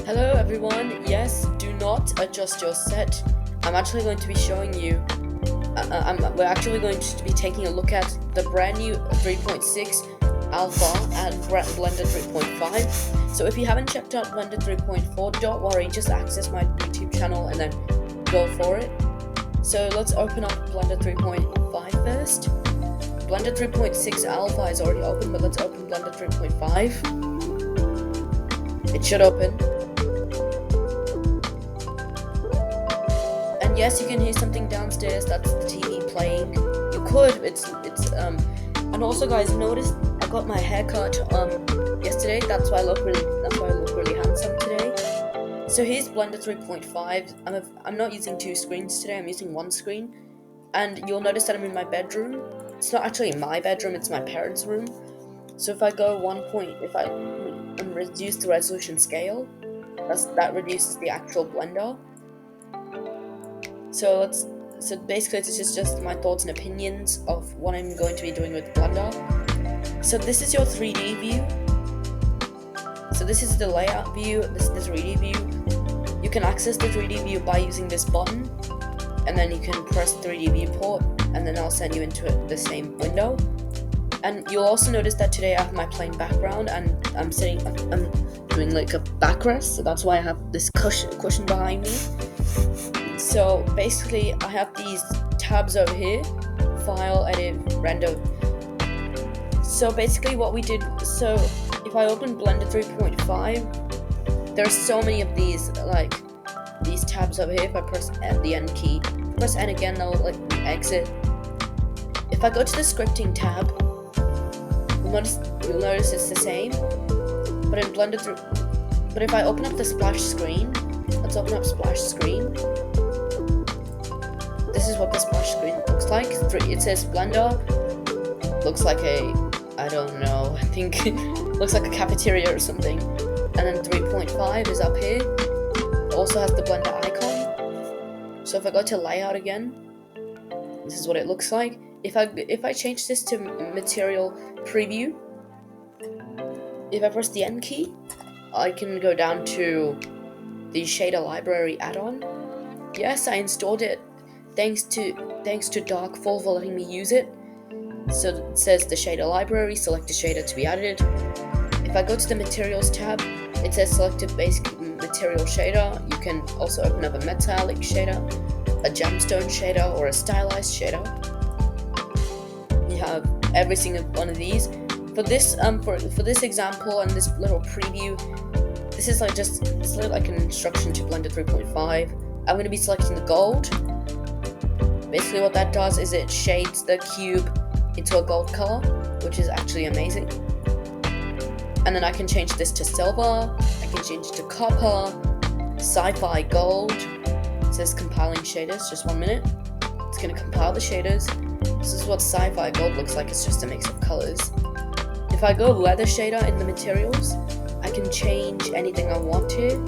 Hello everyone, yes, do not adjust your set. I'm actually going to be showing you, we're actually going to be taking a look at the brand new 3.6 Alpha and Blender 3.5. So if you haven't checked out Blender 3.4, don't worry, just access my YouTube channel and then go for it. So let's open up Blender 3.5 first. Blender 3.6 Alpha is already open, but let's open Blender 3.5. It should open. And yes, you can hear something downstairs. That's the TV playing. You could. And also, guys, notice I got my haircut yesterday. That's why I look really handsome today. So here's Blender 3.5. I'm not using two screens today. I'm using one screen. And you'll notice that I'm in my bedroom. It's not actually my bedroom. It's my parents' room. So if I go if I reduce the resolution scale, that reduces the actual Blender. So basically this is just my thoughts and opinions of what I'm going to be doing with Blender. So this is your 3D view. So this is the layout view, this is the 3D view. You can access the 3D view by using this button, and then you can press 3D viewport, and then I'll send you into the same window. And you'll also notice that today I have my plain background, and I'm doing like a backrest, so that's why I have this cushion behind me. So basically I have these tabs over here: file, edit, render. So basically what we did, so if I open Blender 3.5, there's so many of these tabs over here. If I press the N key, press N again, they'll exit. If I go to the scripting tab, you'll notice it's the same, but in Blender but if I open up the splash screen, let's open up splash screen. This is what the splash screen looks like. It says Blender, looks like I don't know, I think looks like a cafeteria or something. And then 3.5 is up here. It also has the Blender icon. So if I go to layout again, this is what it looks like. If I change this to material preview, if I press the N key, I can go down to the shader library add-on. Yes, I installed it. Thanks to Darkfall for letting me use it. So it says the shader library, select a shader to be added. If I go to the materials tab, it says select a basic material shader. You can also open up a metallic shader, a gemstone shader, or a stylized shader. You have every single one of these. For this for this example and this little preview, this is like an instruction to Blender 3.5. I'm going to be selecting the gold. Basically what that does is it shades the cube into a gold color, which is actually amazing. And then I can change this to silver, I can change it to copper, sci-fi gold. It says compiling shaders, just 1 minute. It's going to compile the shaders. This is what sci-fi gold looks like, it's just a mix of colors. If I go leather shader in the materials, I can change anything I want to,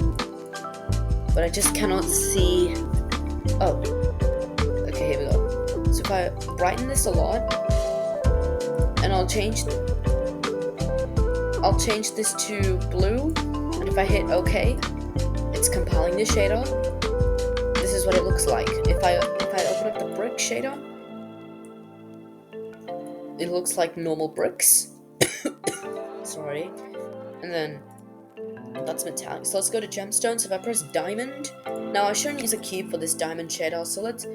but I just cannot see. Oh, okay, here we go. So if I brighten this a lot, and I'll change this to blue, and if I hit OK, it's compiling the shader. This is what it looks like. If I open up the brick shader, it looks like normal bricks. Sorry. And then that's metallic. So let's go to gemstones. If I press diamond, now I shouldn't use a cube for this diamond shader, so let's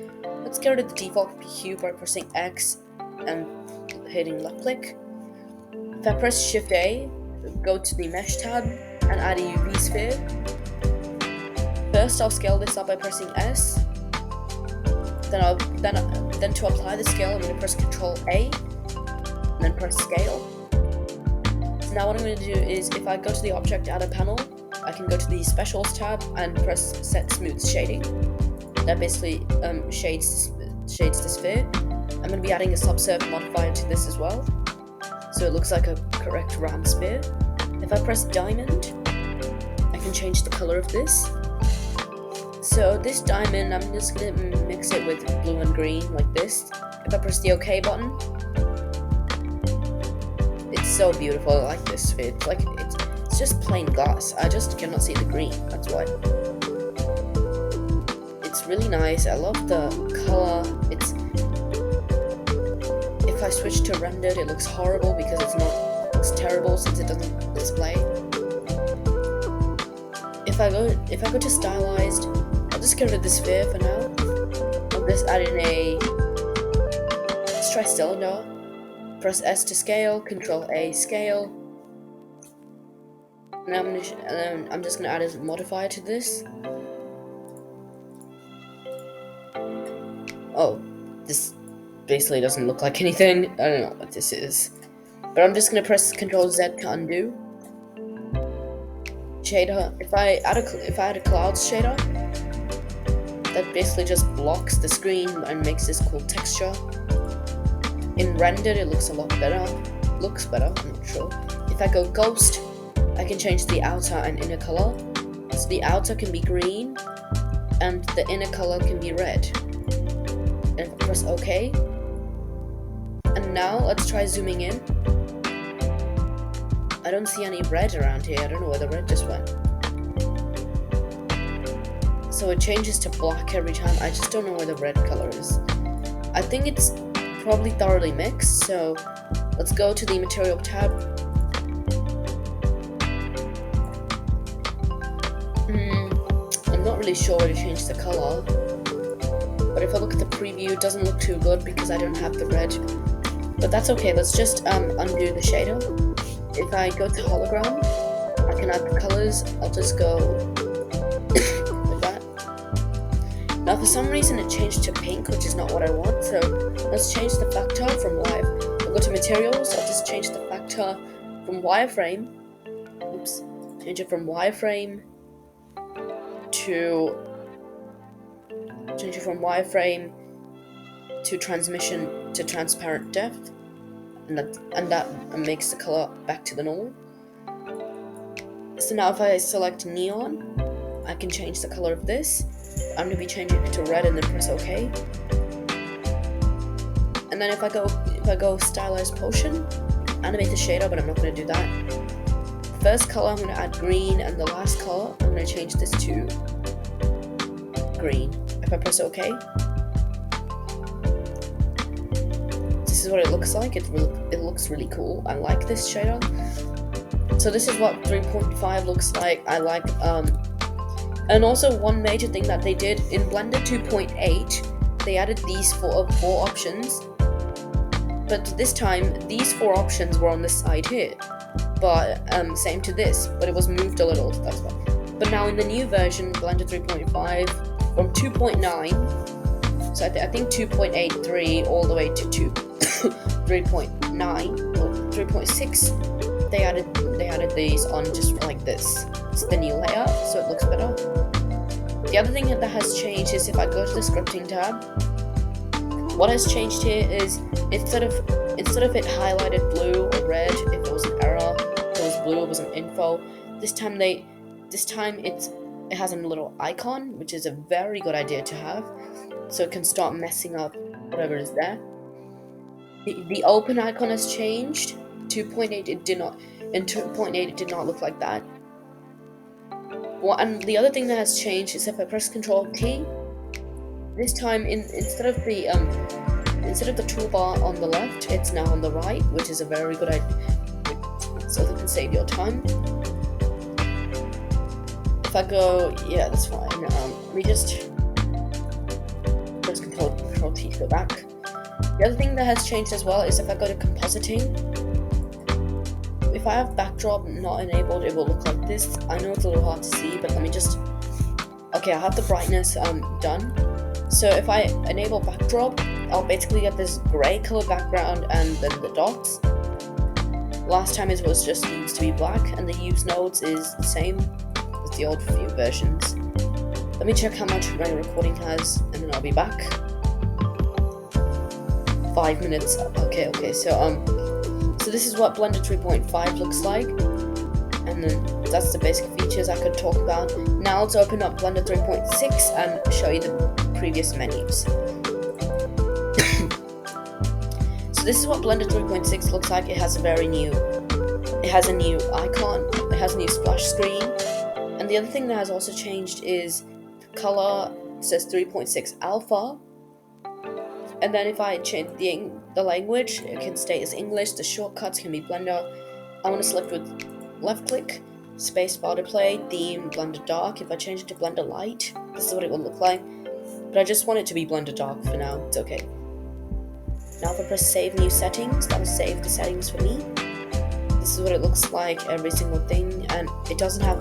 get rid of the default cube by pressing X and hitting left click. If I press Shift A, go to the mesh tab and add a UV sphere. First I'll scale this up by pressing S. Then to apply the scale, I'm going to press Ctrl A and then press scale. Now what I'm going to do is, if I go to the object adder panel, I can go to the specials tab and press set smooth shading. That basically shades the sphere. I'm going to be adding a subsurface modifier to this as well, so it looks like a correct round sphere. If I press diamond, I can change the color of this. So this diamond, I'm just going to mix it with blue and green like this. If I press the OK button, it's so beautiful. I like this sphere. It's it's just plain glass. I just cannot see the green, that's why. It's really nice. I love the color. If I switch to rendered, it looks horrible because it's terrible since it doesn't display. If I go to stylized, I'll just get rid of the sphere for now. I'll just add in let's try cylinder. Press S to scale, Control A scale. And I'm just gonna add a modifier to this. Oh, this basically doesn't look like anything. I don't know what this is. But I'm just gonna press Control Z to undo. Shader. If I add a clouds shader, that basically just blocks the screen and makes this cool texture. In rendered, it looks a lot better. Looks better, I'm not sure. If I go ghost, I can change the outer and inner color. So the outer can be green, and the inner color can be red. And if I press OK, and now let's try zooming in. I don't see any red around here. I don't know where the red just went. So it changes to black every time. I just don't know where the red color is. I think it's probably thoroughly mixed, so let's go to the material tab. I'm not really sure where to change the color, but if I look at the preview, it doesn't look too good because I don't have the red, but that's okay. Let's just undo the shader. If I go to hologram, I can add the colors. I'll just go like that. Now for some reason it changed to pink, which is not what I want, so let's change the factor from live. I'll go to materials, I'll just change the factor from wireframe. Oops. Change it from wireframe to transmission to transparent depth. And that makes the color back to the normal. So now if I select neon, I can change the color of this. I'm going to be changing it to red and then press OK. And then if I go stylized potion, animate the shader, but I'm not going to do that. First color I'm going to add green, and the last color I'm going to change this to green. If I press OK, this is what it looks like. It looks really cool. I like this shader. So this is what 3.5 looks like. I like and also one major thing that they did in Blender 2.8, they added these four options, but this time these 4 options were on the side here, but same to this, but it was moved a little, that's why. But now in the new version, Blender 3.5, from 2.9, so I think 2.83 all the way to 3.9 or 3.6, they added these on just like this. It's the new layout, so it looks better. The other thing that has changed is if I go to the scripting tab, what has changed here is instead of it highlighted blue or red if it was an error, if it was blue it was an info. This time it has a little icon, which is a very good idea to have, so it can start messing up whatever is there. The open icon has changed. 2.8 it did not. In 2.8 it did not look like that. Well, and the other thing that has changed is if I press Control T, this time instead of the toolbar on the left, it's now on the right, which is a very good idea, so that can save your time. If I go, yeah, that's fine. Let me just press Control T to go back. The other thing that has changed as well is if I go to compositing, if I have backdrop not enabled, it will look like this. I know it's a little hard to see, but let me just... Okay, I have the brightness done. So if I enable backdrop, I'll basically get this grey color background and then the dots. Last time it was just used to be black, and the use nodes is the same as the old few versions. Let me check how much my recording has, and then I'll be back. 5 minutes. Okay, so this is what Blender 3.5 looks like, and then that's the basic features I could talk about. Now let's open up Blender 3.6 and show you the previous menus. So this is what Blender 3.6 looks like. It has a new icon. It has a new splash screen. And the other thing that has also changed is the color. It says 3.6 alpha. And then if I change the language, it can stay as English. The shortcuts can be Blender. I want to select with left click, spacebar to play, theme, Blender Dark. If I change it to Blender Light, this is what it will look like. But I just want it to be Blender Dark for now. It's okay. Now if I press save new settings, that will save the settings for me. This is what it looks like, every single thing, and it doesn't have.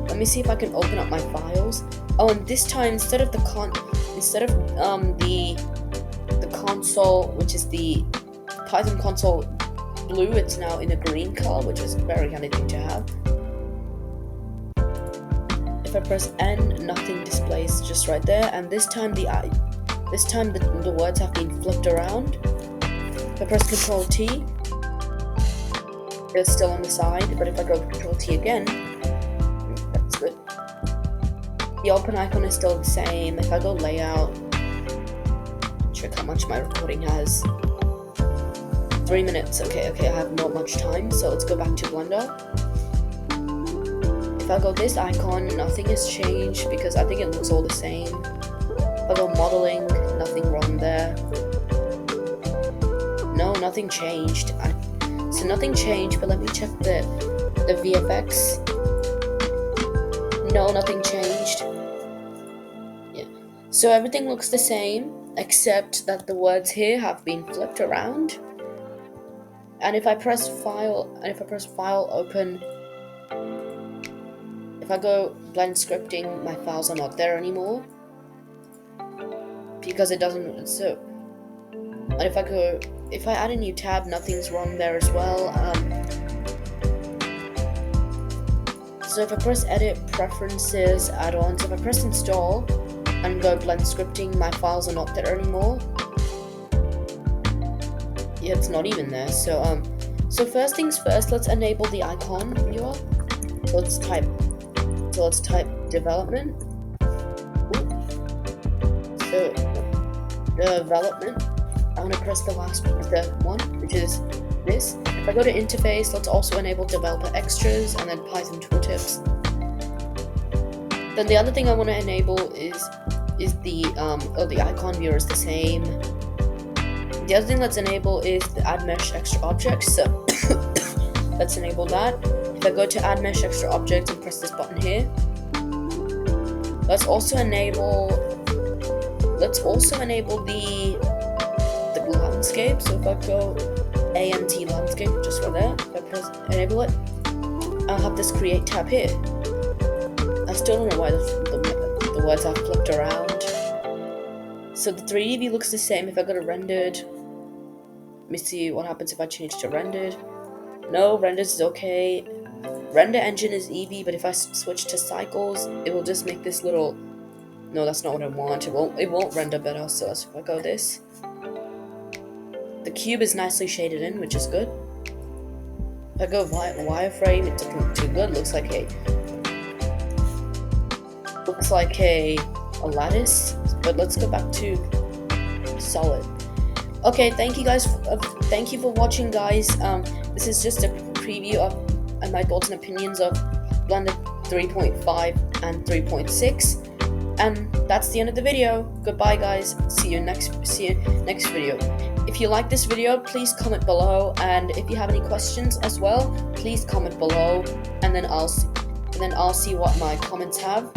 Let me see if I can open up my files. Oh, and this time instead of the console, which is the Python console blue, it's now in a green color, which is a very handy thing to have. If I press N, nothing displays just right there, and this time the words have been flipped around. If I press Ctrl T, it's still on the side, but if I go Ctrl T again, that's good. The open icon is still the same. If I go layout, check how much my recording has. 3 minutes. Okay, I have not much time, so let's go back to Blender. If I go this icon, nothing has changed because I think it looks all the same. If I go modeling, nothing wrong there. No, nothing changed. So nothing changed, but let me check the VFX. No, nothing changed. Yeah. So everything looks the same, except that the words here have been flipped around. And if I press file, open, if I go blend scripting, my files are not there anymore. Because it doesn't, so, and if I add a new tab, nothing's wrong there as well. So if I press edit, preferences, add-ons, if I press install and go blend scripting, my files are not there anymore. Yeah, it's not even there. So first things first, let's enable the icon viewer. So let's type development. So development, I want to press the one, which is this. If I go to interface, let's also enable developer extras and then Python tooltips. Then the other thing I want to enable is the icon viewer is the same. The other thing let's enable is the add mesh extra objects. So let's enable that. If I go to add mesh extra objects and press this button here, let's also enable the landscape. So if I go ANT landscape, just right there, if I press enable it, I'll have this create tab here. I still don't know why the words are flipped around. So the 3D view looks the same. If I go to rendered, let me see what happens if I change to rendered. No, rendered is okay. Render engine is Eevee, but if I switch to cycles, it will just make this little. No, that's not what I want. It won't render better. So if I go this, the cube is nicely shaded in, which is good. If I go wireframe, it doesn't look too good. Looks like a lattice. But let's go back to solid. Okay, thank you guys. Thank you for watching, guys. This is just a preview of my thoughts and opinions of Blender 3.5 and 3.6. And that's the end of the video. Goodbye, guys. See you next video. If you like this video, please comment below, and if you have any questions as well, please comment below, and then I'll see what my comments have.